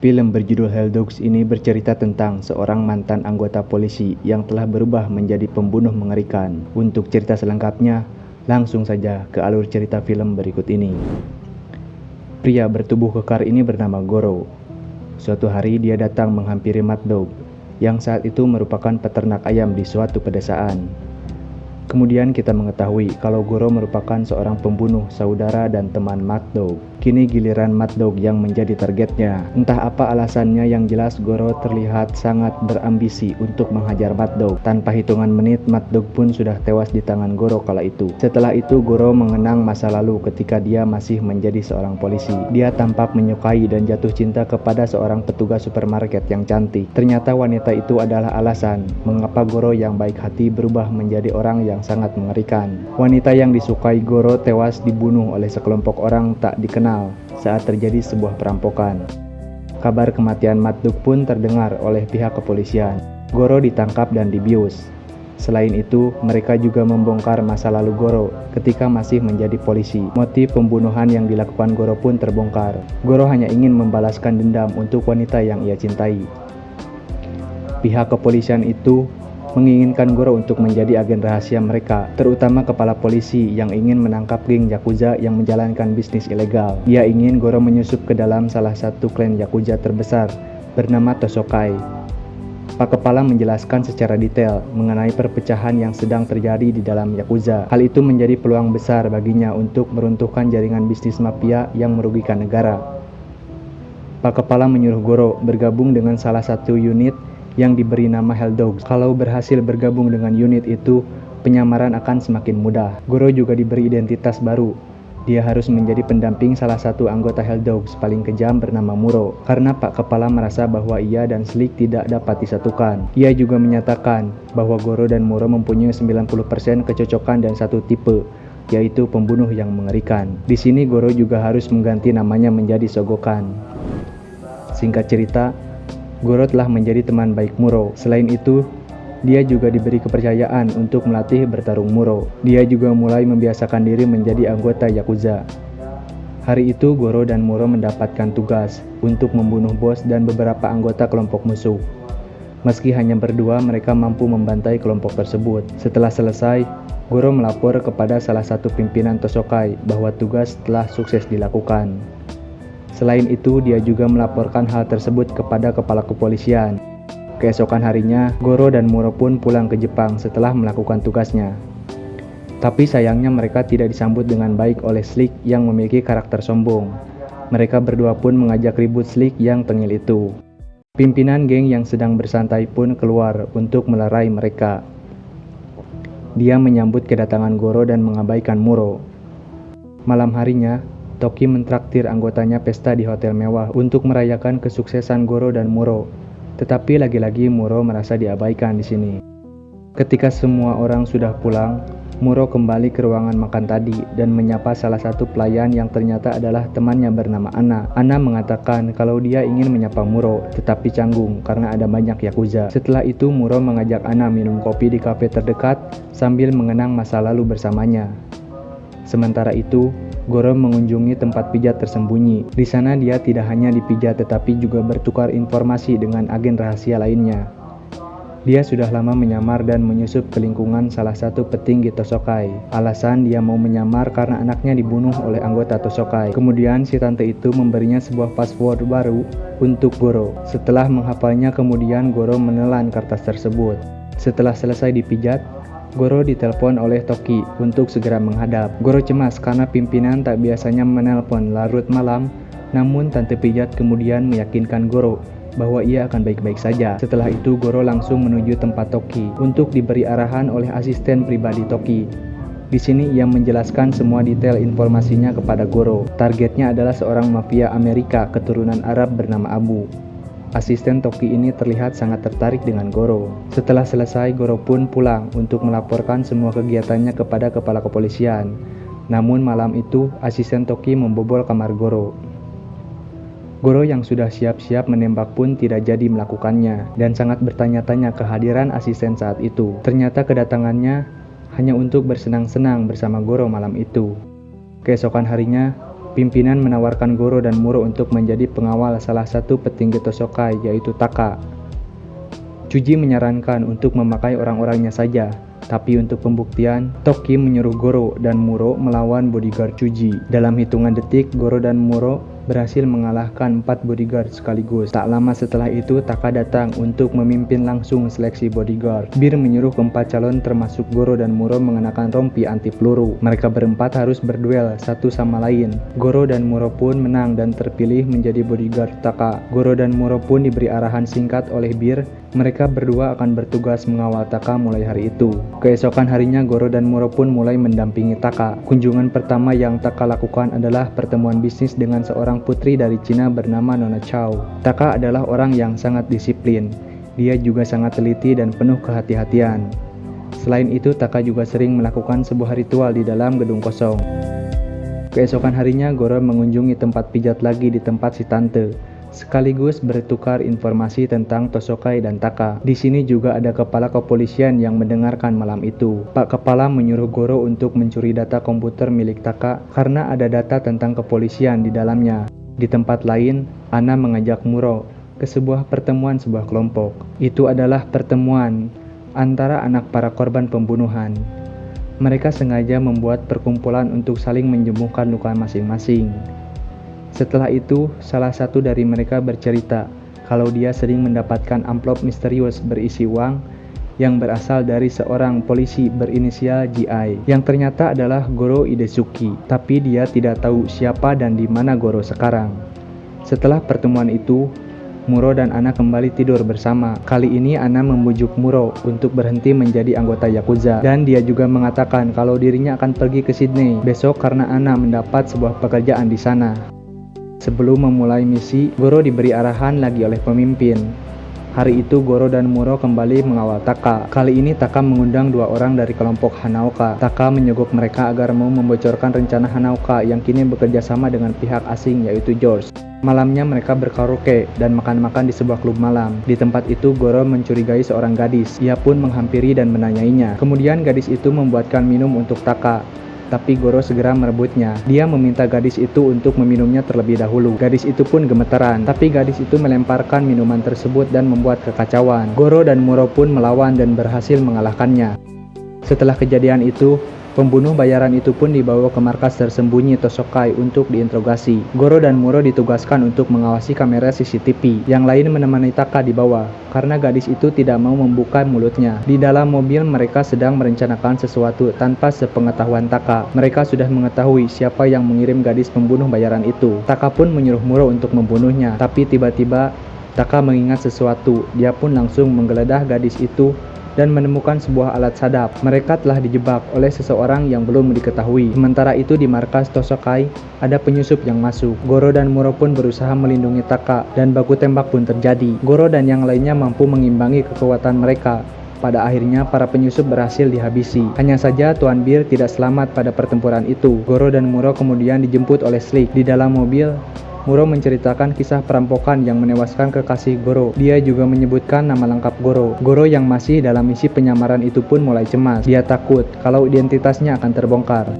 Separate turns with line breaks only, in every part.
Film berjudul Hell Dogs ini bercerita tentang seorang mantan anggota polisi yang telah berubah menjadi pembunuh mengerikan. Untuk cerita selengkapnya, langsung saja ke alur cerita film berikut ini. Pria bertubuh kekar ini bernama Goro. Suatu hari dia datang menghampiri Mad Dog, yang saat itu merupakan peternak ayam di suatu pedesaan. Kemudian kita mengetahui kalau Goro merupakan seorang pembunuh saudara dan teman Mad Dog. Kini giliran Mad Dog yang menjadi targetnya. Entah apa alasannya, yang jelas Goro terlihat sangat berambisi untuk menghajar Mad Dog. Tanpa hitungan menit, Mad Dog pun sudah tewas di tangan Goro kala itu. Setelah itu Goro mengenang masa lalu ketika dia masih menjadi seorang polisi. Dia tampak menyukai dan jatuh cinta kepada seorang petugas supermarket yang cantik. Ternyata wanita itu adalah alasan mengapa Goro yang baik hati berubah menjadi orang yang sangat mengerikan. Wanita yang disukai Goro tewas dibunuh oleh sekelompok orang tak dikenal saat terjadi sebuah perampokan. Kabar kematian Mad Dog pun terdengar oleh pihak kepolisian. Goro ditangkap dan dibius. Selain itu, mereka juga membongkar masa lalu Goro ketika masih menjadi polisi. Motif pembunuhan yang dilakukan Goro pun terbongkar. Goro hanya ingin membalaskan dendam untuk wanita yang ia cintai. Pihak kepolisian itu menginginkan Goro untuk menjadi agen rahasia mereka, terutama kepala polisi yang ingin menangkap geng Yakuza yang menjalankan bisnis ilegal. Dia ingin Goro menyusup ke dalam salah satu klan Yakuza terbesar bernama Tosokai. Pak Kepala menjelaskan secara detail mengenai perpecahan yang sedang terjadi di dalam Yakuza. Hal itu menjadi peluang besar baginya untuk meruntuhkan jaringan bisnis mafia yang merugikan negara. Pak Kepala menyuruh Goro bergabung dengan salah satu unit yang diberi nama Hell Dogs. Kalau berhasil bergabung dengan unit itu, penyamaran akan semakin mudah. Goro juga diberi identitas baru. Dia harus menjadi pendamping salah satu anggota Hell Dogs paling kejam bernama Muro, karena Pak Kepala merasa bahwa ia dan Slick tidak dapat disatukan. Ia juga menyatakan bahwa Goro dan Muro mempunyai 90% kecocokan dan satu tipe, yaitu pembunuh yang mengerikan. Di sini Goro juga harus mengganti namanya menjadi Sogokan. Singkat cerita, Goro telah menjadi teman baik Muro. Selain itu, dia juga diberi kepercayaan untuk melatih bertarung Muro. Dia juga mulai membiasakan diri menjadi anggota Yakuza. Hari itu Goro dan Muro mendapatkan tugas untuk membunuh bos dan beberapa anggota kelompok musuh. Meski hanya berdua, mereka mampu membantai kelompok tersebut. Setelah selesai, Goro melapor kepada salah satu pimpinan Tosokai bahwa tugas telah sukses dilakukan. Selain itu, dia juga melaporkan hal tersebut kepada kepala kepolisian. Keesokan harinya, Goro dan Muro pun pulang ke Jepang setelah melakukan tugasnya. Tapi sayangnya mereka tidak disambut dengan baik oleh Slick yang memiliki karakter sombong. Mereka berdua pun mengajak ribut Slick yang tengil itu. Pimpinan geng yang sedang bersantai pun keluar untuk melerai mereka. Dia menyambut kedatangan Goro dan mengabaikan Muro. Malam harinya, Toki mentraktir anggotanya pesta di hotel mewah untuk merayakan kesuksesan Goro dan Muro. Tetapi lagi-lagi Muro merasa diabaikan di sini. Ketika semua orang sudah pulang, Muro kembali ke ruangan makan tadi dan menyapa salah satu pelayan yang ternyata adalah temannya bernama Anna. Anna mengatakan kalau dia ingin menyapa Muro, tetapi canggung karena ada banyak Yakuza. Setelah itu Muro mengajak Anna minum kopi di kafe terdekat sambil mengenang masa lalu bersamanya. Sementara itu, Goro mengunjungi tempat pijat tersembunyi. Di sana dia tidak hanya dipijat tetapi juga bertukar informasi dengan agen rahasia lainnya. Dia sudah lama menyamar dan menyusup ke lingkungan salah satu petinggi Tosokai. Alasan dia mau menyamar karena anaknya dibunuh oleh anggota Tosokai. Kemudian si tante itu memberinya sebuah password baru untuk Goro. Setelah menghafalnya, kemudian Goro menelan kertas tersebut. Setelah selesai dipijat, Goro ditelepon oleh Toki untuk segera menghadap. Goro cemas karena pimpinan tak biasanya menelpon larut malam, namun tante pijat kemudian meyakinkan Goro bahwa ia akan baik-baik saja. Setelah itu Goro langsung menuju tempat Toki untuk diberi arahan oleh asisten pribadi Toki. Di sini ia menjelaskan semua detail informasinya kepada Goro. Targetnya adalah seorang mafia Amerika keturunan Arab bernama Abu. Asisten Toki ini terlihat sangat tertarik dengan Goro. Setelah selesai, Goro pun pulang untuk melaporkan semua kegiatannya kepada kepala kepolisian. Namun malam itu, asisten Toki membobol kamar Goro. Goro yang sudah siap-siap menembak pun tidak jadi melakukannya, dan sangat bertanya-tanya kehadiran asisten saat itu. Ternyata kedatangannya hanya untuk bersenang-senang bersama Goro malam itu. Keesokan harinya, Pimpinan menawarkan Goro dan Muro untuk menjadi pengawal salah satu petinggi Tosokai, yaitu Taka. Chuji menyarankan untuk memakai orang-orangnya saja, tapi untuk pembuktian, Toki menyuruh Goro dan Muro melawan bodyguard Chuji. Dalam hitungan detik, Goro dan Muro berhasil mengalahkan 4 bodyguard sekaligus. Tak lama setelah itu, Taka datang untuk memimpin langsung seleksi bodyguard. Bir menyuruh keempat calon termasuk Goro dan Muro mengenakan rompi anti peluru. Mereka berempat harus berduel satu sama lain. Goro dan Muro pun menang dan terpilih menjadi bodyguard Taka. Goro dan Muro pun diberi arahan singkat oleh Bir. Mereka berdua akan bertugas mengawal Taka mulai hari itu. Keesokan harinya, Goro dan Muro pun mulai mendampingi Taka. Kunjungan pertama yang Taka lakukan adalah pertemuan bisnis dengan seorang putri dari Cina bernama Nona Chao. Taka adalah orang yang sangat disiplin. Dia juga sangat teliti dan penuh kehati-hatian. Selain itu, Taka juga sering melakukan sebuah ritual di dalam gedung kosong. Keesokan harinya, Goro mengunjungi tempat pijat lagi di tempat si tante, sekaligus bertukar informasi tentang Tosokai dan Taka. Di sini juga ada kepala kepolisian yang mendengarkan malam itu. Pak Kepala menyuruh Goro untuk mencuri data komputer milik Taka karena ada data tentang kepolisian di dalamnya. Di tempat lain, Ana mengajak Muro ke sebuah pertemuan sebuah kelompok. Itu adalah pertemuan antara anak para korban pembunuhan. Mereka sengaja membuat perkumpulan untuk saling menyembuhkan luka masing-masing. Setelah itu, salah satu dari mereka bercerita kalau dia sering mendapatkan amplop misterius berisi uang yang berasal dari seorang polisi berinisial GI, yang ternyata adalah Goro Idesuki, tapi dia tidak tahu siapa dan di mana Goro sekarang. Setelah pertemuan itu, Muro dan Ana kembali tidur bersama. Kali ini Ana membujuk Muro untuk berhenti menjadi anggota Yakuza, dan dia juga mengatakan kalau dirinya akan pergi ke Sydney besok karena Ana mendapat sebuah pekerjaan di sana. Sebelum memulai misi, Goro diberi arahan lagi oleh pemimpin. Hari itu Goro dan Muro kembali mengawal Taka. Kali ini Taka mengundang 2 orang dari kelompok Hanaoka. Taka menyogok mereka agar mau membocorkan rencana Hanaoka yang kini bekerja sama dengan pihak asing, yaitu George. Malamnya mereka berkaraoke dan makan-makan di sebuah klub malam. Di tempat itu Goro mencurigai seorang gadis. Ia pun menghampiri dan menanyainya. Kemudian gadis itu membuatkan minum untuk Taka, tapi Goro segera merebutnya. Dia meminta gadis itu untuk meminumnya terlebih dahulu. Gadis itu pun gemeteran, tapi gadis itu melemparkan minuman tersebut dan membuat kekacauan. Goro dan Muro pun melawan dan berhasil mengalahkannya. Setelah kejadian itu, pembunuh bayaran itu pun dibawa ke markas tersembunyi Tosokai untuk diinterogasi. Goro dan Muro ditugaskan untuk mengawasi kamera CCTV. Yang lain menemani Taka di bawah, karena gadis itu tidak mau membuka mulutnya. Di dalam mobil mereka sedang merencanakan sesuatu tanpa sepengetahuan Taka. Mereka sudah mengetahui siapa yang mengirim gadis pembunuh bayaran itu. Taka pun menyuruh Muro untuk membunuhnya, tapi tiba-tiba Taka mengingat sesuatu. Dia pun langsung menggeledah gadis itu dan menemukan sebuah alat sadap. Mereka telah dijebak oleh seseorang yang belum diketahui. Sementara itu di markas Tosokai ada penyusup yang masuk. Goro dan Muro pun berusaha melindungi Taka dan baku tembak pun terjadi. Goro dan yang lainnya mampu mengimbangi kekuatan mereka. Pada akhirnya para penyusup berhasil dihabisi. Hanya saja Tuan Bir tidak selamat pada pertempuran itu. Goro dan Muro kemudian dijemput oleh Slick. Di dalam mobil, Muro menceritakan kisah perampokan yang menewaskan kekasih Goro. Dia juga menyebutkan nama lengkap Goro. Goro yang masih dalam misi penyamaran itu pun mulai cemas. Dia takut kalau identitasnya akan terbongkar.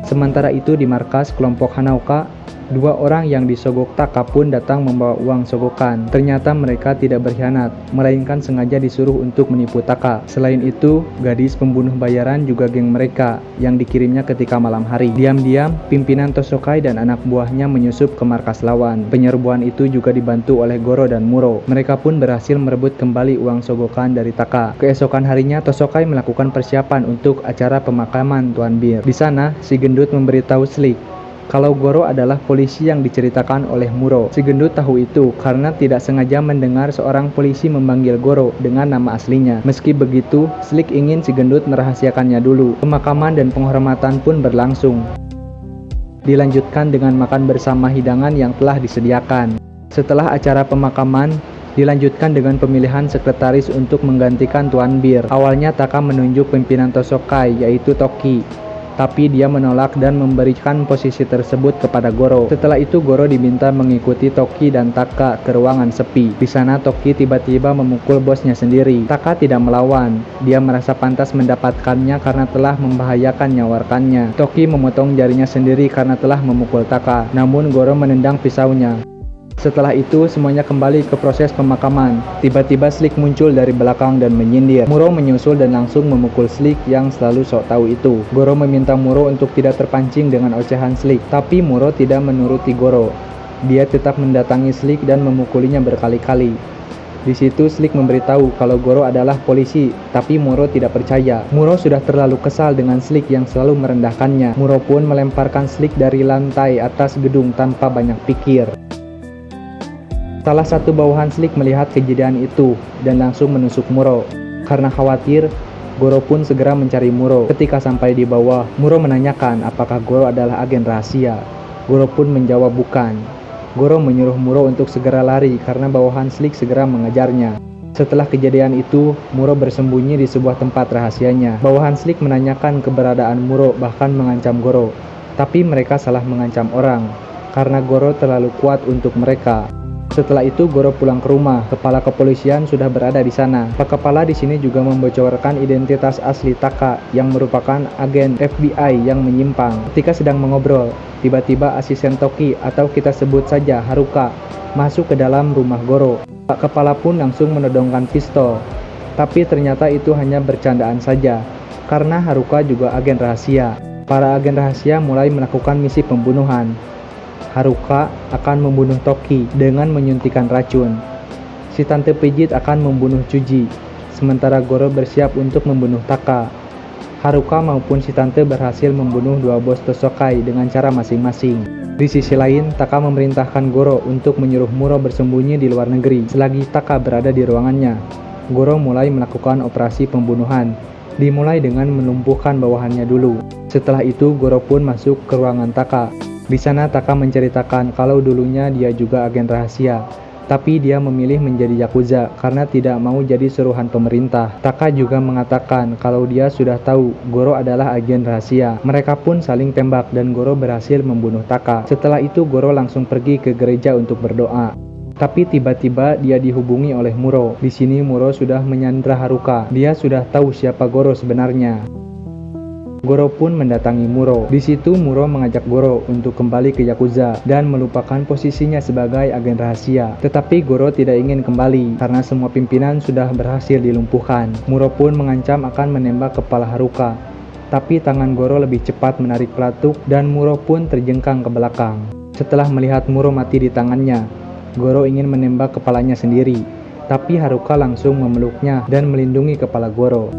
Sementara itu di markas kelompok Hanaoka, 2 orang yang disogok Taka pun datang membawa uang sogokan. Ternyata mereka tidak berkhianat, melainkan sengaja disuruh untuk menipu Taka. Selain itu, gadis pembunuh bayaran juga geng mereka yang dikirimnya ketika malam hari. Diam-diam, pimpinan Tosokai dan anak buahnya menyusup ke markas lawan. Penyerbuan itu juga dibantu oleh Goro dan Muro. Mereka pun berhasil merebut kembali uang sogokan dari Taka. Keesokan harinya, Tosokai melakukan persiapan untuk acara pemakaman Tuan Bir. Di sana, si gendut memberitahu Slick kalau Goro adalah polisi yang diceritakan oleh Muro. Si gendut tahu itu karena tidak sengaja mendengar seorang polisi memanggil Goro dengan nama aslinya. Meski begitu, Slick ingin si gendut merahasiakannya dulu. Pemakaman dan penghormatan pun berlangsung. Dilanjutkan dengan makan bersama hidangan yang telah disediakan. Setelah acara pemakaman, dilanjutkan dengan pemilihan sekretaris untuk menggantikan Tuan Bir. Awalnya Taka menunjuk pimpinan Tosokai, yaitu Toki. tapi dia menolak dan memberikan posisi tersebut kepada Goro. Setelah itu Goro diminta mengikuti Toki dan Taka ke ruangan sepi. Di sana Toki tiba-tiba memukul bosnya sendiri. Taka tidak melawan, dia merasa pantas mendapatkannya karena telah membahayakan nyawa rekannya. Toki memotong jarinya sendiri karena telah memukul Taka, namun Goro menendang pisaunya. Setelah itu, semuanya kembali ke proses pemakaman. Tiba-tiba Slick muncul dari belakang dan menyindir. Muro menyusul dan langsung memukul Slick yang selalu sok tahu itu. Goro meminta Muro untuk tidak terpancing dengan ocehan Slick, tapi Muro tidak menuruti Goro. Dia tetap mendatangi Slick dan memukulinya berkali-kali. Di situ Slick memberitahu kalau Goro adalah polisi, tapi Muro tidak percaya. Muro sudah terlalu kesal dengan Slick yang selalu merendahkannya. Muro pun melemparkan Slick dari lantai atas gedung tanpa banyak pikir. Salah satu bawahan Slick melihat kejadian itu dan langsung menusuk Muro. Karena khawatir, Goro pun segera mencari Muro. Ketika sampai di bawah, Muro menanyakan apakah Goro adalah agen rahasia. Goro pun menjawab bukan. Goro menyuruh Muro untuk segera lari karena bawahan Slick segera mengejarnya. Setelah kejadian itu, Muro bersembunyi di sebuah tempat rahasianya. Bawahan Slick menanyakan keberadaan Muro bahkan mengancam Goro. Tapi mereka salah mengancam orang karena Goro terlalu kuat untuk mereka. Setelah itu Goro pulang ke rumah. Kepala kepolisian sudah berada di sana. Pak Kepala di sini juga membocorkan identitas asli Taka yang merupakan agen FBI yang menyimpang. Ketika sedang mengobrol, tiba-tiba asisten Toki atau kita sebut saja Haruka masuk ke dalam rumah Goro. Pak Kepala pun langsung menodongkan pistol. Tapi ternyata itu hanya bercandaan saja karena Haruka juga agen rahasia. Para agen rahasia mulai melakukan misi pembunuhan. Haruka akan membunuh Toki dengan menyuntikkan racun. Si Tante Pijit akan membunuh Chuji, sementara Goro bersiap untuk membunuh Taka. Haruka maupun si Tante berhasil membunuh dua bos Tosokai dengan cara masing-masing. Di sisi lain, Taka memerintahkan Goro untuk menyuruh Muro bersembunyi di luar negeri selagi Taka berada di ruangannya. Goro mulai melakukan operasi pembunuhan, dimulai dengan melumpuhkan bawahannya dulu. Setelah itu Goro pun masuk ke ruangan Taka. Di sana Taka menceritakan kalau dulunya dia juga agen rahasia, tapi dia memilih menjadi Yakuza karena tidak mau jadi suruhan pemerintah. Taka juga mengatakan kalau dia sudah tahu Goro adalah agen rahasia. Mereka pun saling tembak dan Goro berhasil membunuh Taka. Setelah itu Goro langsung pergi ke gereja untuk berdoa. Tapi tiba-tiba dia dihubungi oleh Muro. Di sini Muro sudah menyandra Haruka. Dia sudah tahu siapa Goro sebenarnya. Goro pun mendatangi Muro. Di situ Muro mengajak Goro untuk kembali ke Yakuza dan melupakan posisinya sebagai agen rahasia. Tetapi Goro tidak ingin kembali karena semua pimpinan sudah berhasil dilumpuhkan. Muro pun mengancam akan menembak kepala Haruka. Tapi tangan Goro lebih cepat menarik pelatuk dan Muro pun terjengkang ke belakang. Setelah melihat Muro mati di tangannya, Goro ingin menembak kepalanya sendiri. Tapi Haruka langsung memeluknya dan melindungi kepala Goro.